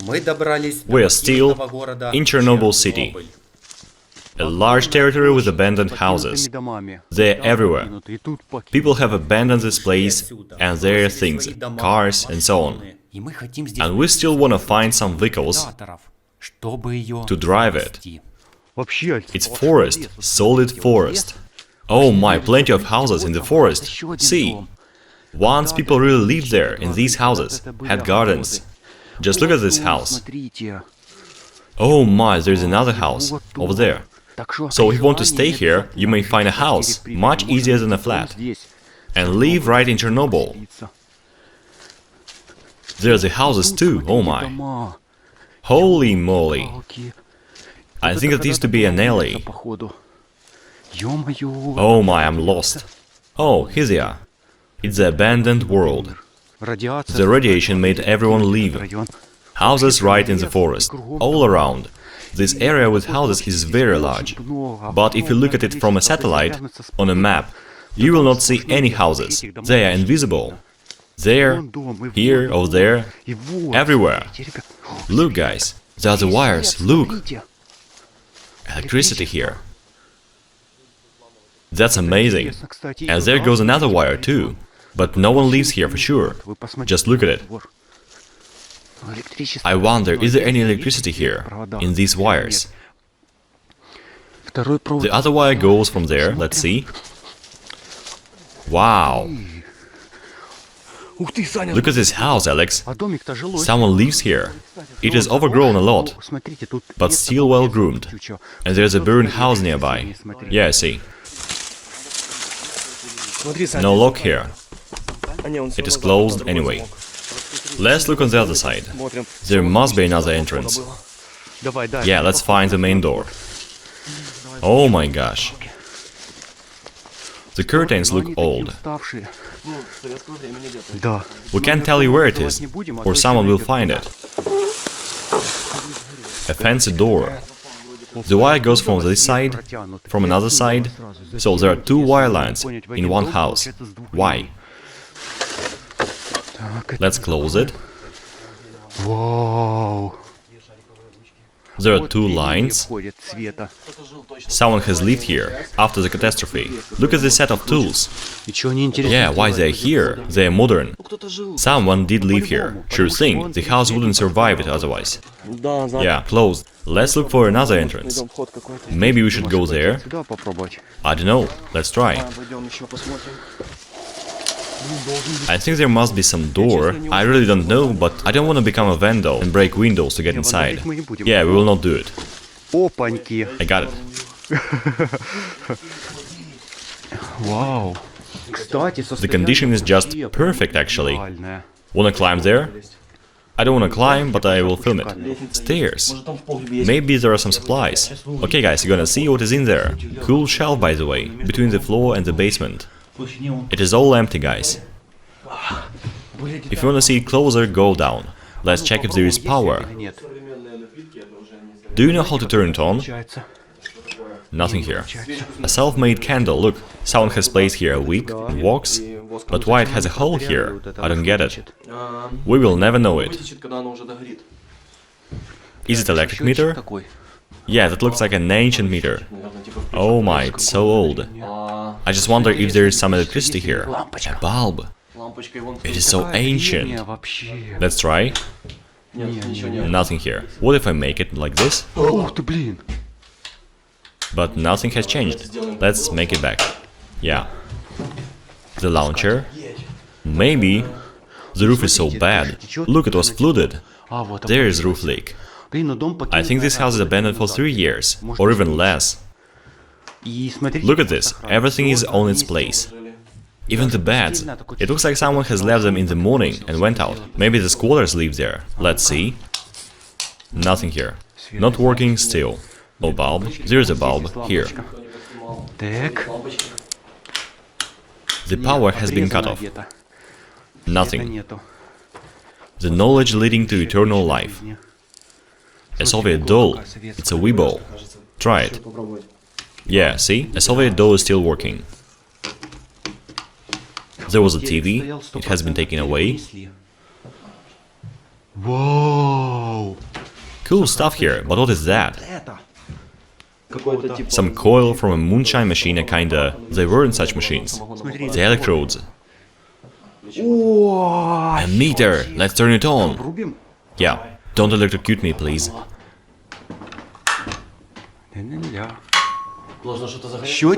We are still in Chernobyl city. A large territory with abandoned houses. They're everywhere. People have abandoned this place and their things, cars and so on. And we still want to find some vehicles to drive it. It's forest, solid forest. Oh my, plenty of houses in the forest. See, once people really lived there in these houses, had gardens. Just look at this house. Oh my, there's another house over there. So if you want to stay here, you may find a house much easier than a flat. And live right in Chernobyl. There's the houses too, oh my. Holy moly. I think it used to be an alley. Oh my, I'm lost. Oh, here they are. It's the abandoned world. The radiation made everyone leave. Houses right in the forest, all around. This area with houses is very large. But if you look at it from a satellite, on a map, you will not see any houses. They are invisible. There, here, over there, everywhere. Look guys, there are the wires, look. Electricity here. That's amazing. And there goes another wire too. But no one lives here for sure. Just look at it. I wonder, is there any electricity here, in these wires? The other wire goes from there, let's see. Wow! Look at this house, Alex. Someone lives here. It is overgrown a lot, but still well groomed. And there's a burned house nearby. Yeah, I see. No lock here. It is closed anyway. Let's look on the other side. There must be another entrance. Yeah, let's find the main door. Oh my gosh. The curtains look old. We can't tell you where it is, or someone will find it. A fancy door. The wire goes from this side, from another side, so there are two wire lines in one house. Why? Let's close it. Whoa. There are two lines. Someone has lived here after the catastrophe. Look at this set of tools. Yeah, why they're here? They're modern. Someone did live here. Sure thing, the house wouldn't survive it otherwise. Yeah, closed. Let's look for another entrance. Maybe we should go there? I don't know. Let's try. I think there must be some door. I really don't know, but I don't want to become a vandal and break windows to get inside. Yeah, we will not do it. I got it. Wow. The condition is just perfect, actually. Wanna climb there? I don't wanna climb, but I will film it. Stairs. Maybe there are some supplies. Okay guys, you're gonna see what is in there. Cool shelf, by the way, between the floor and the basement. It is all empty, guys. If you want to see it closer, go down. Let's check if there is power. Do you know how to turn it on? Nothing here. A self-made candle, look. Someone has placed here a wick, wax, but why it has a hole here? I don't get it. We will never know it. Is it electric meter? Yeah, that looks like an ancient meter. Oh my, it's so old. I just wonder if there is some electricity here. A bulb. It is so ancient. Let's try. Nothing here. What if I make it like this? But nothing has changed. Let's make it back. Yeah. The launcher. Maybe. The roof is so bad. Look, it was flooded. There is roof leak. I think this house is abandoned for 3 years, or even less. Look at this, everything is on its place. Even the beds. It looks like someone has left them in the morning and went out. Maybe the squatters live there. Let's see. Nothing here. Not working still. Oh, bulb. There's a bulb. Here. The power has been cut off. Nothing. The knowledge leading to eternal life. A Soviet doll. It's a Wii ball. Try it. Yeah, see? A Soviet doll is still working. There was a TV. It has been taken away. Whoa! cool stuff here, but what is that? Some coil from a moonshine machine, a kinda... They weren't such machines. The electrodes. A meter! Let's turn it on! Yeah, don't electrocute me, please.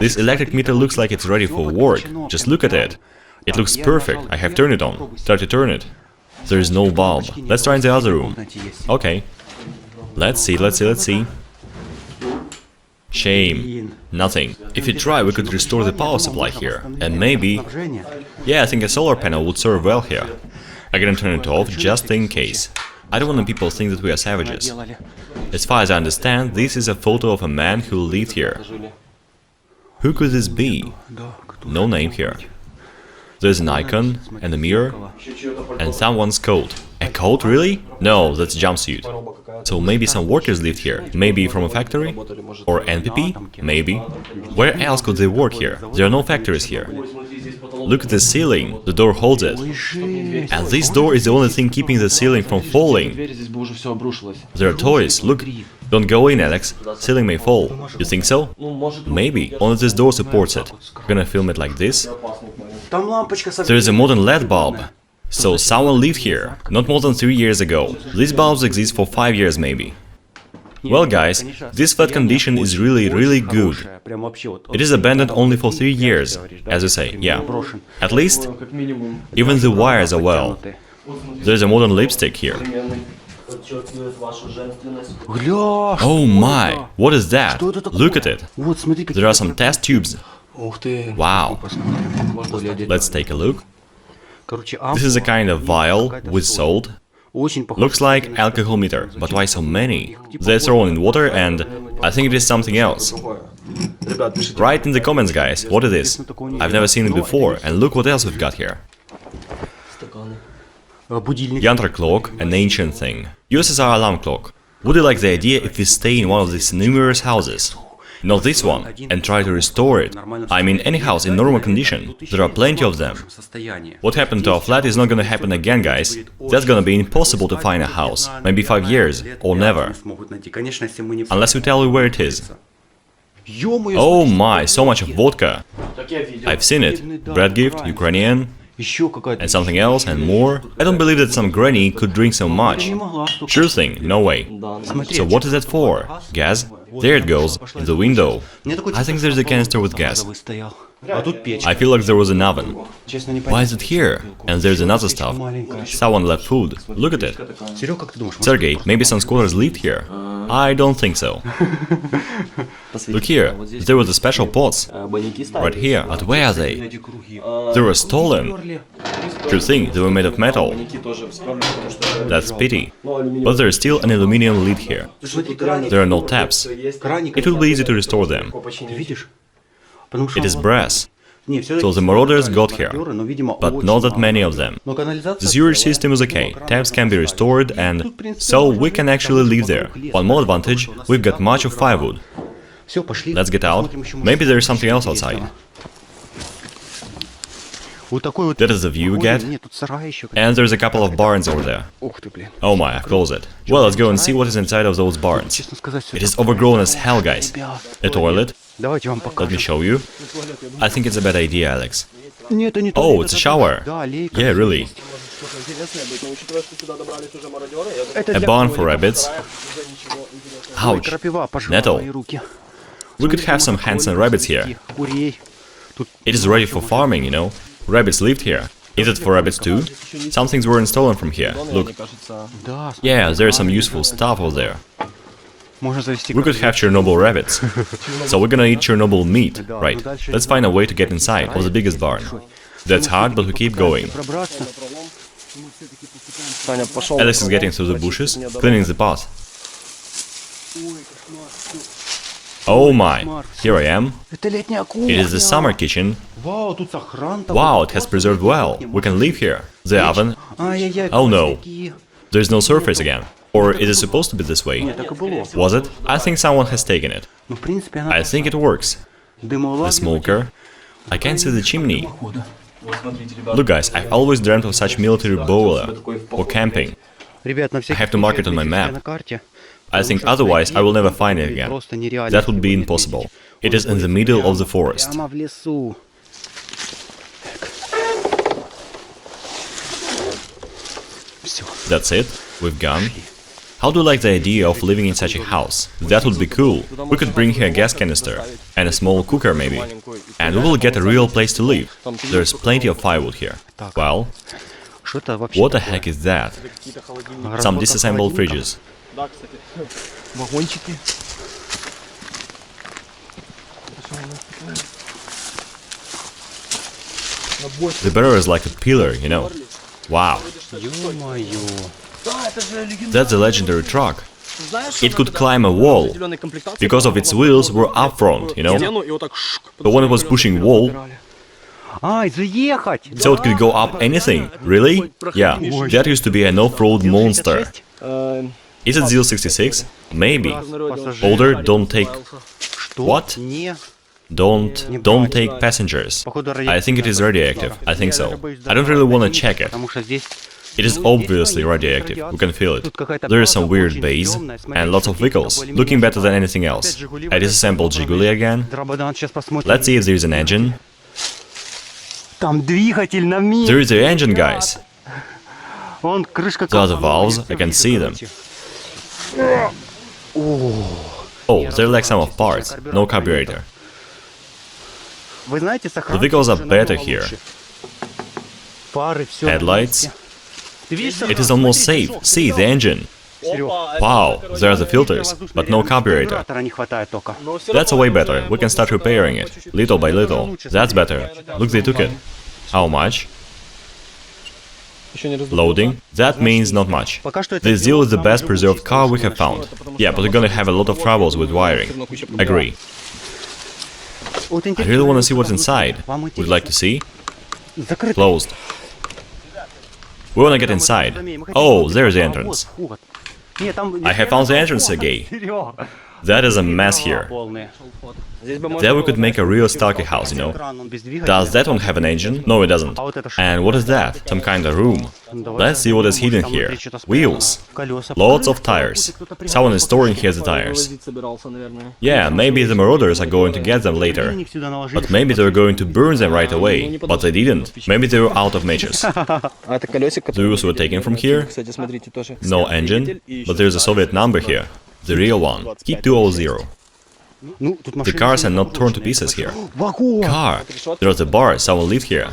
This electric meter looks like it's ready for work. Just look at it. It looks perfect. I have turned it on. Try to turn it. There is no bulb. Let's try in the other room. Okay. Let's see. Shame. Nothing. If we try, we could restore the power supply here. And maybe... Yeah, I think a solar panel would serve well here. I'm gonna turn it off just in case. I don't want people to think that we are savages. As far as I understand, this is a photo of a man who lived here. Who could this be? No name here. There's an icon, and a mirror, and someone's coat. A coat, really? No, that's a jumpsuit. So maybe some workers lived here. Maybe from a factory? Or NPP? Maybe. Where else could they work here? There are no factories here. Look at the ceiling. The door holds it. And this door is the only thing keeping the ceiling from falling. There are toys. Look. Don't go in, Alex. Ceiling may fall. You think so? Maybe. Only this door supports it. I'm gonna film it like this. There is a modern LED bulb. So someone lived here, not more than 3 years ago. These bulbs exist for 5 years maybe. Well guys, this flat condition is really good. It is abandoned only for 3 years, as you say, yeah. At least, even the wires are well. There's a modern lipstick here. Oh my, what is that? Look at it. There are some test tubes. Wow. Let's take a look. This is a kind of vial with salt. Looks like alcohol meter, but why so many? They're thrown in water and I think it is something else. Write in the comments, guys, what it is. I've never seen it before, and look what else we've got here. Yantra clock, an ancient thing. USSR alarm clock. Would you like the idea if we stay in one of these numerous houses? Not this one, and try to restore it. I mean any house in normal condition. There are plenty of them. What happened to our flat is not gonna happen again, guys. That's gonna be impossible to find a house. Maybe 5 years, or never. Unless we tell you where it is. Oh my, so much of vodka. I've seen it. Bread gift, Ukrainian, and something else, and more. I don't believe that some granny could drink so much. Sure thing, no way. So what is that for? Gas? There it goes, in the window. I think there's a canister with gas. I feel like there was an oven. Why is it here? And there's another stuff. Someone left food. Look at it. Sergey, maybe some squatters lived here. I don't think so. Look here, there were the special pots. Right here, but where are they? They were stolen. True thing, they were made of metal. That's pity. But there is still an aluminium lid here. There are no taps. It will be easy to restore them. It is brass. So the marauders got here, but not that many of them. The sewerage system is okay, taps can be restored, and so we can actually live there. One more advantage, we've got much of firewood. Let's get out. Maybe there is something else outside. That is the view we get. And there's a couple of barns over there. Oh my, I've closed it. Well, let's go and see what is inside of those barns. It is overgrown as hell, guys. A toilet. Let me show you. I think it's a bad idea, Alex. Oh, it's a shower. Yeah, really. A barn for rabbits. Ouch. Nettle. We could have some handsome rabbits here. It is ready for farming, you know. Rabbits lived here. Is it for rabbits too? Some things weren't stolen from here. Look. Yeah, there's some useful stuff over there. We could have Chernobyl rabbits. So we're gonna eat Chernobyl meat, right? Let's find a way to get inside of the biggest barn. That's hard, but we keep going. Alex is getting through the bushes, cleaning the path. Oh my, here I am. It is the summer kitchen. Wow, it has preserved well. We can live here. The oven. Oh no. There's no surface again. Or it is supposed to be this way. Was it? I think someone has taken it. I think it works. The smoker. I can't see the chimney. Look guys, I've always dreamt of such military boiler. For camping. I have to mark it on my map. I think otherwise I will never find it again. That would be impossible. It is in the middle of the forest. Прямо в лесу. Всё. That's it? We've gone? How do you like the idea of living in such a house? That would be cool. We could bring here a gas canister and a small cooker maybe. And we will get a real place to live. There's plenty of firewood here. Well, Что это вообще? what the heck is that? Some disassembled fridges. Вагончики. The barrel is like a pillar, you know. Wow, Ё-моё. that's a legendary truck. It could climb a wall because of its wheels were up front, you know. But when it was pushing wall, Ай, заехать! so it could go up anything. Really? Yeah, that used to be an off-road monster. Is it ZIL-66? Maybe. Older, don't take... Что? What? Не. Don't take passengers. I think it is radioactive. I think so. I don't really want to check it. Потому что здесь It is obviously radioactive. We can feel it. There is some weird bass and lots of vehicles, looking better than anything else. I disassembled Zhiguli again. Драбадан, сейчас посмотрим. Let's see if there is an engine. Там двигатель на месте. There is the engine, guys. Вон крышка. There are the valves. I can see them. Oh, they're like some of parts. No carburetor. Вы знаете, The vehicles are better here. Фары, всё. Headlights. Ты видишь, It is almost safe. See, the engine. Wow, there are the filters, but no carburetor. карбюратора не хватает только. That's way better. We can start repairing it, little by little. That's better. Look, they took it. How much? Loading. That means not much. Пока что это This deal is the best preserved car we have found. Yeah, but we're gonna have a lot of troubles with wiring. Agree. Вот I интересно. really wanna see what's inside. Вам Would you like to see? Закрыто. Closed. We wanna get inside. Oh, there's the entrance. Вот. Нет, там... I have found the entrance, Sergey. Серёга. That is a mess here. Полные. There we could make a real stalker house, you know. Экран, он без двигателя. Does that one have an engine? No, it doesn't. And what is that? Some kind of room. Let's see what is hidden here. Wheels. Колёса. Lots of tires. Someone is storing here the tires. собирался, наверное. Yeah, maybe the marauders are going to get them later. Денег сюда наложили. But maybe they were going to burn them right away. But they didn't. Maybe they were out of matches. А это колесико. The wheels were taken from here. Кстати, смотрите, тоже. No engine. But there's a Soviet number here. The real one. K200. Ну, тут The машины cars are сильно not torn to pieces here. Вагон! Car. There's a bar. Someone lived here.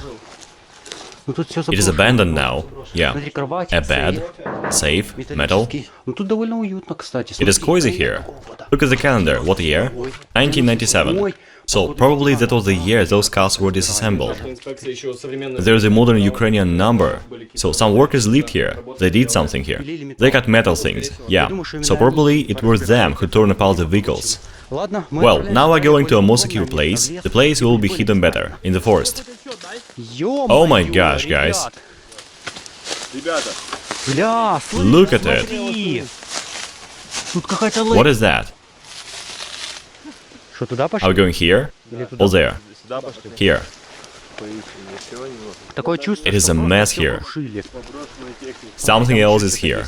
Ну, тут всё It is заброшено. abandoned now. Yeah. Смотри, кровать, A bed. Safe. Metal. металлический. Ну, тут довольно уютно, кстати. It is cozy here. Look at the calendar. What year? 1997. So probably that was the year those cars were disassembled. There's a modern Ukrainian number. So some workers lived here. They did something here. They cut metal things. Yeah. So probably it was them who torn apart the vehicles. Ладно, мы Well, now we're going to a more secure place. The place will be hidden better, in the forest. Oh my gosh, guys. Бля, Look at it. смотри. Тут какая-то What is that? Что, туда Are пошли? we going here? Or there? Here. Такое чувство, It is что a просто mess всё here. крушили. Something else is here.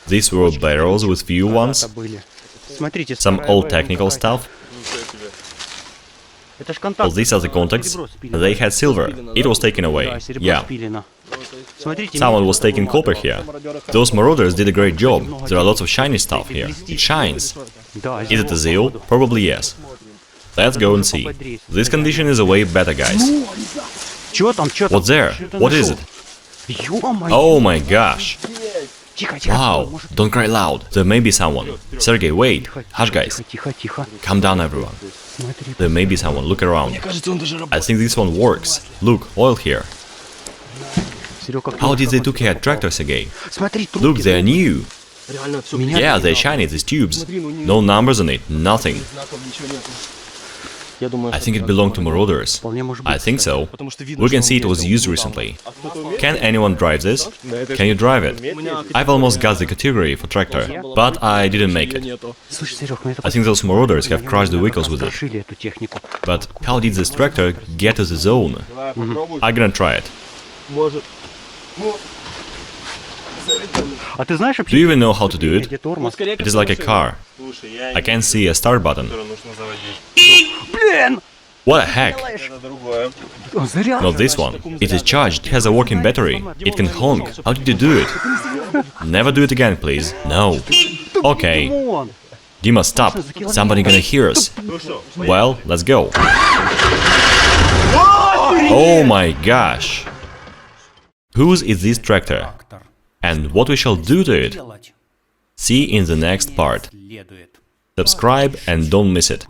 These were barrels with few ones. Были. Смотрите, Some старая old ВМ technical какая-то. stuff. Это ж Well, контакт. these are the contacts. They had silver. It was taken away. Да, серебро Yeah. спилено. Смотрите, Someone медь was taking такого copper here. Those marauders did a great job. There are lots of shiny stuff here. It shines. Да, Is it a ZIL? Probably yes. Let's go and see. This condition is a way better, guys. Чё там, чё там? What's there? Чё ты What is нашёл? it? Ё-моё. Oh my gosh. Тихо, тихо. Wow. Может, Don't cry loud. There may be someone. Sergey, wait. Hush, guys. Тихо, тихо. Calm down, everyone. Смотри. There may be someone. Look around. Кажется, он даже I think this one works. Look, oil here. Серёга, How did they took care tractor, Sergey? Смотри, трубки. Look, they're new. реально все. Yeah, they're shiny, these tubes. No numbers on it, nothing. Я думаю, I think it belonged to marauders. Вполне может I быть. think so. потому что видно, We can что see it он was ездил. used recently. Can anyone drive this? Can you drive it? I've almost got the category for tractor, but I didn't make it. Нету. Слышь, Серёг, ну это I think those marauders have crushed the vehicles with it. прошили эту технику. But how did this tractor get to the zone? I'm gonna try it. Может. А ты знаешь Do вообще, you even know how to do it? где тормоз? It is like a car. I can see a start button. Блин! What a hack! Он заряд. Not this one. It is charged, it has a working battery. It can honk. How did you do it? Never do it again, please. No. Okay. Вон. Dima, stop. Somebody gonna hear us. Well, let's go. Oh my gosh. Whose is this tractor? And what we shall do to it? See in the next part. Subscribe and don't miss it.